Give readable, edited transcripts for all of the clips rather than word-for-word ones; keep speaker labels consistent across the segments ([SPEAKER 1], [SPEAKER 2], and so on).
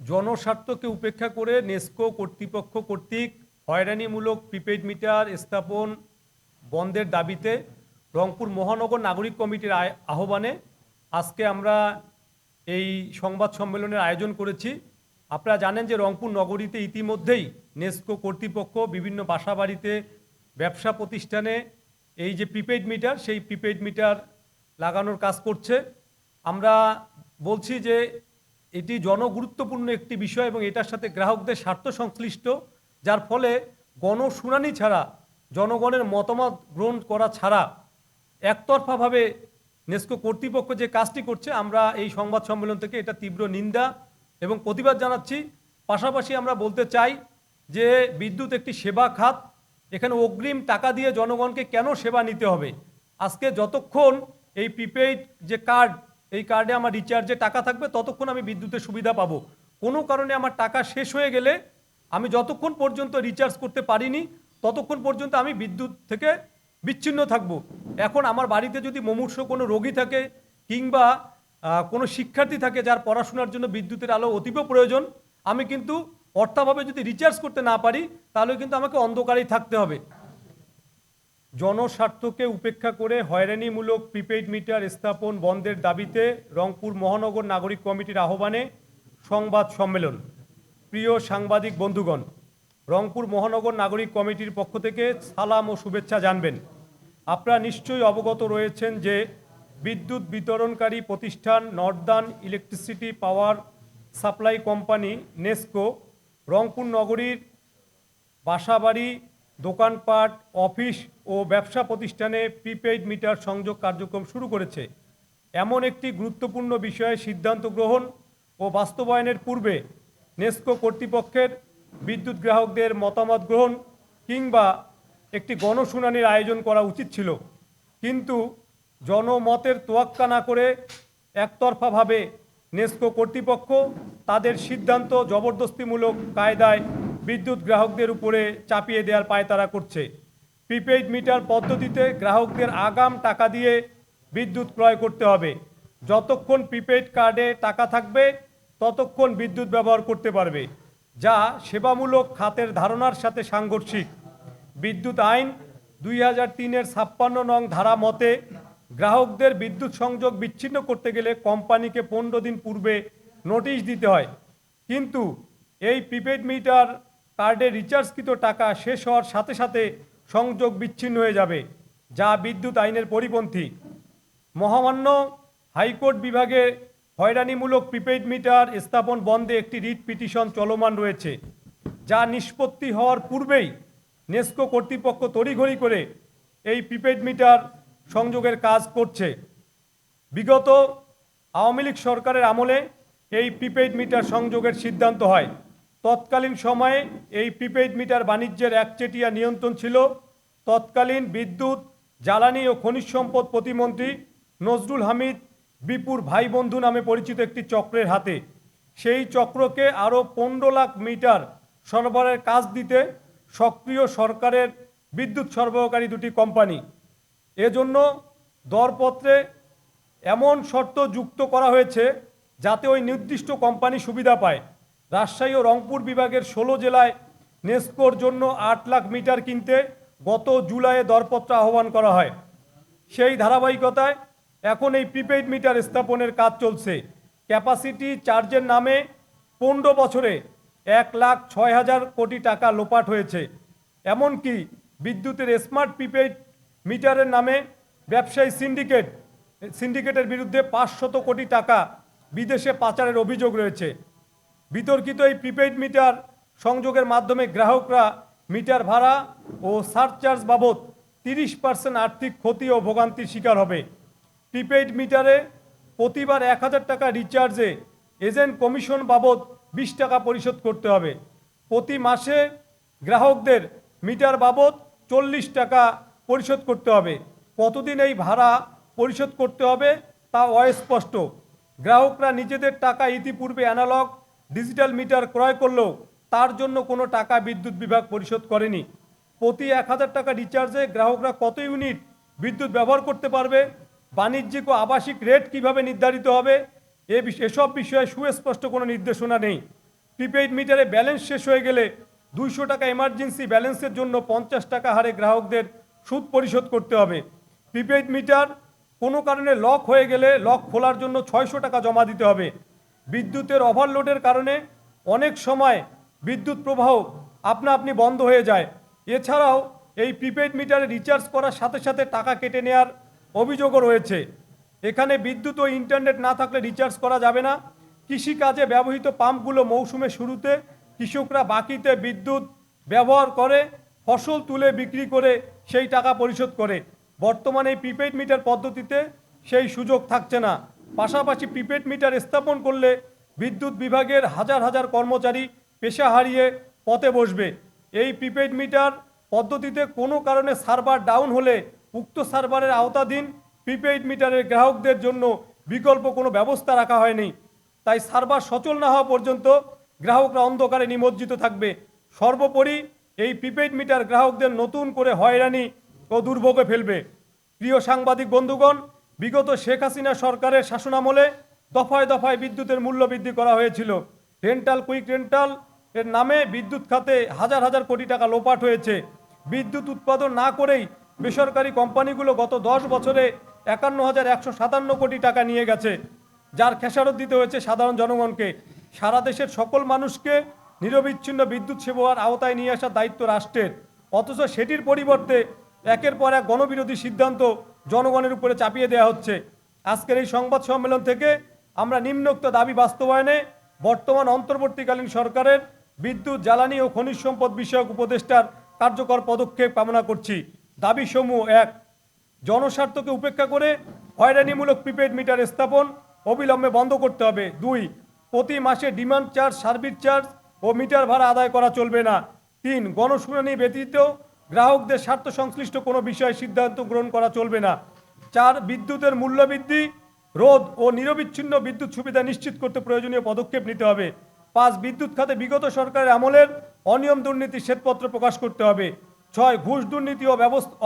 [SPEAKER 1] জনস্বার্থকে উপেক্ষা করে নেস্কো কর্তৃপক্ষ কর্তৃক হয়রানিমূলক প্রিপেইড মিটার স্থাপন বন্ধের দাবিতে রংপুর মহানগর নাগরিক কমিটির আহ্বানে আজকে আমরা এই সংবাদ সম্মেলনের আয়োজন করেছি। আপনারা জানেন যে রংপুর নগরীতে ইতিমধ্যেই নেস্কো কর্তৃপক্ষ বিভিন্ন বাসাবাড়িতে ব্যবসা প্রতিষ্ঠানে এই যে প্রিপেইড মিটার সেই প্রিপেইড মিটার লাগানোর কাজ করছে। আমরা বলছি যে এটি জনগুরুত্বপূর্ণ একটি বিষয় এবং এটার সাথে গ্রাহকদের স্বার্থ সংশ্লিষ্ট, যার ফলে গণশুনানি ছাড়া, জনগণের মতামত গ্রহণ করা ছাড়া একতরফাভাবে নেস্কো কর্তৃপক্ষ যে কাজটি করছে, আমরা এই সংবাদ সম্মেলন থেকে এটা তীব্র নিন্দা এবং প্রতিবাদ জানাচ্ছি। পাশাপাশি আমরা বলতে চাই যে বিদ্যুৎ একটি সেবা খাত, এখানে অগ্রিম টাকা দিয়ে জনগণকে কেন সেবা নিতে হবে? আজকে যতক্ষণ এই প্রিপেইড যে কার্ড, এই কার্ডে আমার রিচার্জে টাকা থাকবে ততক্ষণ আমি বিদ্যুতের সুবিধা পাবো। কোনো কারণে আমার টাকা শেষ হয়ে গেলে আমি যতক্ষণ পর্যন্ত রিচার্জ করতে পারিনি ততক্ষণ পর্যন্ত আমি বিদ্যুৎ থেকে বিচ্ছিন্ন থাকব। এখন আমার বাড়িতে যদি মুমূর্ষ কোনো রোগী থাকে কিংবা কোনো শিক্ষার্থী থাকে যার পড়াশোনার জন্য বিদ্যুতের আলো অতীব প্রয়োজন, আমি কিন্তু অর্থাভাবে যদি রিচার্জ করতে না পারি তাহলে কিন্তু আমাকে অন্ধকারেই থাকতে হবে। জনস্বার্থকে উপেক্ষা করে হয়রানিমূলক প্রিপেইড মিটার স্থাপন বন্ধের দাবিতে রংপুর মহানগর নাগরিক কমিটির আহ্বানে সংবাদ সম্মেলন। প্রিয় সাংবাদিক বন্ধুগণ, রংপুর মহানগর নাগরিক কমিটির পক্ষ থেকে সালাম ও শুভেচ্ছা জানবেন। আপনারা নিশ্চয়ই অবগত রয়েছেন যে বিদ্যুৎ বিতরণকারী প্রতিষ্ঠান Northern electricity power supply company NESCO Rangpur নগরীর বাসাবাড়ি, দোকানপাট, অফিস ও ব্যবসা প্রতিষ্ঠানে প্রিপেইড মিটার সংযোগ কার্যক্রম শুরু করেছে। এমন একটি গুরুত্বপূর্ণ বিষয়ে সিদ্ধান্ত গ্রহণ ও বাস্তবায়নের পূর্বে নেস্কো কর্তৃপক্ষের বিদ্যুৎ গ্রাহকদের মতামত গ্রহণ কিংবা একটি গণশুনানির আয়োজন করা উচিত ছিল, কিন্তু জনমতের তোয়াক্কা না করে একতরফাভাবে নেস্কো কর্তৃপক্ষ তাদের সিদ্ধান্ত জবরদস্তিমূলক কায়দায় বিদ্যুৎ গ্রাহকদের উপরে চাপিয়ে দেওয়ার পায়তারা করছে। প্রিপেইড মিটার পদ্ধতিতে গ্রাহকদের আগাম টাকা দিয়ে বিদ্যুৎ ক্রয় করতে হবে। যতক্ষণ প্রিপেইড কার্ডে টাকা থাকবে ততক্ষণ বিদ্যুৎ ব্যবহার করতে পারবে, যা সেবামূলক খাতের ধারণার সাথে সাংঘর্ষিক। বিদ্যুৎ আইন 2003-এর 56 নং ধারা মতে গ্রাহকদের বিদ্যুৎ সংযোগ বিচ্ছিন্ন করতে গেলে কোম্পানিকে 15 দিন পূর্বে নোটিশ দিতে হয়, কিন্তু এই প্রিপেইড মিটার কার্ডে রিচার্জকৃত টাকা শেষ হওয়ার সাথে সাথে সংযোগ বিচ্ছিন্ন হয়ে যাবে, যা বিদ্যুৎ আইনের পরিপন্থী। মহামান্য হাইকোর্ট বিভাগে হয়রানিমূলক প্রিপেইড মিটার স্থাপন বন্ধে একটি রিট পিটিশন চলমান রয়েছে, যা নিষ্পত্তি হওয়ার পূর্বেই নেস্কো কর্তৃপক্ষ তড়িঘড়ি করে এই প্রিপেইড মিটার সংযোগের কাজ করছে। বিগত আওয়ামী লীগ সরকারের আমলে এই প্রিপেইড মিটার সংযোগের সিদ্ধান্ত হয়। তৎকালীন সময়ে এই প্রিপেইড মিটার বাণিজ্যের একচেটিয়া নিয়ন্ত্রণ ছিল তৎকালীন বিদ্যুৎ, জ্বালানি ও খনিজ সম্পদ প্রতিমন্ত্রী নজরুল হামিদ বিপুর ভাই বন্ধু নামে পরিচিত একটি চক্রের হাতে। সেই চক্রকে আরও 15 লাখ মিটার সরবরাহের কাজ দিতে সক্রিয় সরকারের বিদ্যুৎ সরবরাহকারী দুটি কোম্পানি। এজন্য দরপত্রে এমন শর্ত যুক্ত করা হয়েছে যাতে ওই নির্দিষ্ট কোম্পানি সুবিধা পায়। রাজশাহী ও রংপুর বিভাগের 16 জেলায় নেস্কোর জন্য 8 লাখ মিটার কিনতে গত জুলাইয়ে দরপত্র আহ্বান করা হয়। সেই ধারাবাহিকতায় এখন এই প্রিপেইড মিটার স্থাপনের কাজ চলছে। ক্যাপাসিটি চার্জের নামে 15 বছরে 1,06,000 কোটি টাকা লোপাট হয়েছে। এমনকি বিদ্যুতের স্মার্ট প্রিপেইড মিটারের নামে ব্যবসায়ী সিন্ডিকেটের বিরুদ্ধে 500 কোটি টাকা বিদেশে পাচারের অভিযোগ রয়েছে। বিতর্কিত এই প্রিপেইড মিটার সংযোগের মাধ্যমে গ্রাহকরা মিটার ভাড়া ও সারচার্জ বাবদ 30% আর্থিক ক্ষতি ও ভোগান্তির শিকার হবে। প্রিপেইড মিটারে প্রতিবার 1,000 টাকা রিচার্জে এজেন্ট কমিশন বাবদ 20 টাকা পরিশোধ করতে হবে। প্রতি মাসে গ্রাহকদের মিটার বাবদ 40 টাকা পরিশোধ করতে হবে। কতদিন এই ভাড়া পরিশোধ করতে হবে তা অস্পষ্ট। গ্রাহকরা নিজেদের টাকা ইতিপূর্বে অ্যানালগ ডিজিটাল মিটার ক্রয় করলেও তার জন্য কোনো টাকা বিদ্যুৎ বিভাগ পরিশোধ করেনি। প্রতি 1,000 টাকা রিচার্জে গ্রাহকরা কত ইউনিট বিদ্যুৎ ব্যবহার করতে পারবে, বাণিজ্যিক ও আবাসিক রেট কিভাবে নির্ধারিত হবে, এসব বিষয়ে সুস্পষ্ট কোনো নির্দেশনা নেই। প্রিপেইড মিটারে ব্যালেন্স শেষ হয়ে গেলে 200 টাকা এমার্জেন্সি ব্যালেন্সের জন্য 50 টাকা হারে গ্রাহকদের সুদ পরিশোধ করতে হবে। প্রিপেইড মিটার কোনো কারণে লক হয়ে গেলে লক খোলার জন্য 600 টাকা জমা দিতে হবে। বিদ্যুতের ওভারলোডের কারণে অনেক সময় বিদ্যুৎ প্রবাহ আপনা আপনি বন্ধ হয়ে যায়। এছাড়াও এই প্রিপেইড মিটারে রিচার্জ করার সাথে সাথে টাকা কেটে নেওয়ার অভিযোগও রয়েছে। এখানে বিদ্যুৎ ও ইন্টারনেট না থাকলে রিচার্জ করা যাবে না। কৃষিকাজে ব্যবহৃত পাম্পগুলো মৌসুমের শুরুতে কৃষকরা বাকিতে বিদ্যুৎ ব্যবহার করে ফসল তুলে বিক্রি করে সেই টাকা পরিশোধ করে। বর্তমানে এই প্রিপেইড মিটার পদ্ধতিতে সেই সুযোগ থাকছে না। পাশাপাশি প্রিপেইড মিটার স্থাপন করলে বিদ্যুৎ বিভাগের হাজার হাজার কর্মচারী পেশা হারিয়ে পথে বসবে। এই প্রিপেইড মিটার পদ্ধতিতে কোনো কারণে সার্ভার ডাউন হলে উক্ত সার্ভারের আওতাধীন প্রিপেইড মিটারের গ্রাহকদের জন্য বিকল্প কোনো ব্যবস্থা রাখা হয়নি। তাই সার্ভার সচল না হওয়া পর্যন্ত গ্রাহকরা অন্ধকারে নিমজ্জিত থাকবে। সর্বোপরি এই প্রিপেইড মিটার গ্রাহকদের নতুন করে হয়রানি ও দুর্ভোগে ফেলবে। প্রিয় সাংবাদিক বন্ধুগণ, বিগত শেখ হাসিনা সরকারের শাসনামলে দফায় দফায় বিদ্যুতের মূল্য বৃদ্ধি করা হয়েছিল। রেন্টাল কুইক রেন্টাল এর নামে বিদ্যুৎ খাতে হাজার হাজার কোটি টাকা লোপাট হয়েছে। বিদ্যুৎ উৎপাদন না করেই বেসরকারি কোম্পানিগুলো গত 10 বছরে 51,157 কোটি টাকা নিয়ে গেছে, যার খেসারত দিতে হয়েছে সাধারণ জনগণকে। সারা দেশের সকল মানুষকে নিরবিচ্ছিন্ন বিদ্যুৎ সেবার আওতায় নিয়ে আসার দায়িত্ব রাষ্ট্রের, অথচ সেটির পরিবর্তে একের পর এক গণবিরোধী সিদ্ধান্ত জনগণের উপরে চাপিয়ে দেওয়া হচ্ছে। আজকের এই সংবাদ সম্মেলন থেকে আমরা নিম্নোক্ত দাবি বাস্তবায়নে বর্তমান অন্তর্বর্তীকালীন সরকারের বিদ্যুৎ, জ্বালানি ও খনিজ সম্পদ বিষয়ক উপদেষ্টার কার্যকর পদক্ষেপ কামনা করছি। দাবিসমূহ: 1. জনস্বার্থকে উপেক্ষা করে হয়রানিমূলক প্রিপেইড মিটার স্থাপন অবিলম্বে বন্ধ করতে হবে। 2. প্রতি মাসে ডিমান্ড চার্জ, সার্ভিস চার্জ ও মিটার ভাড়া আদায় করা চলবে না। 3. গণশুনানি ব্যতীত গ্রাহকদের স্বার্থ সংশ্লিষ্ট কোনো বিষয়ে সিদ্ধান্ত গ্রহণ করা চলবে না। 4. বিদ্যুতের মূল্যবৃদ্ধি রোধ ও নিরবিচ্ছিন্ন বিদ্যুৎ সুবিধা নিশ্চিত করতে প্রয়োজনীয় পদক্ষেপ নিতে হবে। 5. বিদ্যুৎ খাতে বিগত সরকারের আমলের অনিয়ম দুর্নীতির শ্বেতপত্র প্রকাশ করতে হবে। 6. ঘুষ দুর্নীতি ও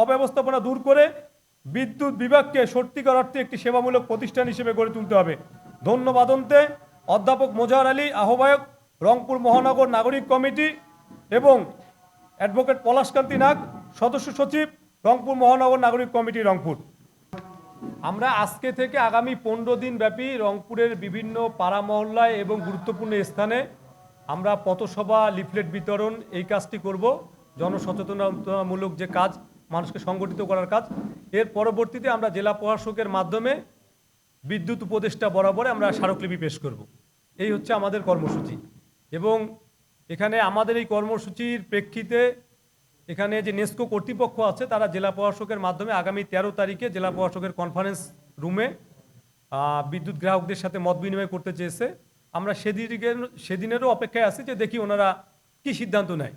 [SPEAKER 1] অব্যবস্থাপনা দূর করে বিদ্যুৎ বিভাগকে সত্যিকার অর্থে একটি সেবামূলক প্রতিষ্ঠান হিসেবে গড়ে তুলতে হবে। ধন্যবাদ। অধ্যাপক মোজাহার আলী, আহ্বায়ক, রংপুর মহানগর নাগরিক কমিটি, এবং অ্যাডভোকেট পলাশকান্তি নাগ, সদস্য সচিব, রংপুর মহানগর নাগরিক কমিটি, রংপুর। আমরা আজকে থেকে আগামী 15 দিন ব্যাপী রংপুরের বিভিন্ন পাড়া মহল্লায় এবং গুরুত্বপূর্ণ স্থানে আমরা পথসভা, লিফলেট বিতরণ এই কাজটি করব। জনসচেতনতামূলক যে কাজ, মানুষকে সংগঠিত করার কাজ। এর পরবর্তীতে আমরা জেলা প্রশাসকের মাধ্যমে বিদ্যুৎ উপদেষ্টা বরাবরে আমরা স্মারকলিপি পেশ করব। এই হচ্ছে আমাদের কর্মসূচি। এবং এখানে আমাদের এই কর্মসূচির প্রেক্ষিতে এখানে যে নেস্কো কর্তৃপক্ষ আছে তারা জেলা প্রশাসকের মাধ্যমে আগামী 13 তারিখে জেলা প্রশাসকের কনফারেন্স রুমে বিদ্যুৎ গ্রাহকদের সাথে মত বিনিময় করতে চেয়েছে। আমরা সেদিনেরও অপেক্ষায় আছি যে দেখি ওনারা কি সিদ্ধান্ত নেয়।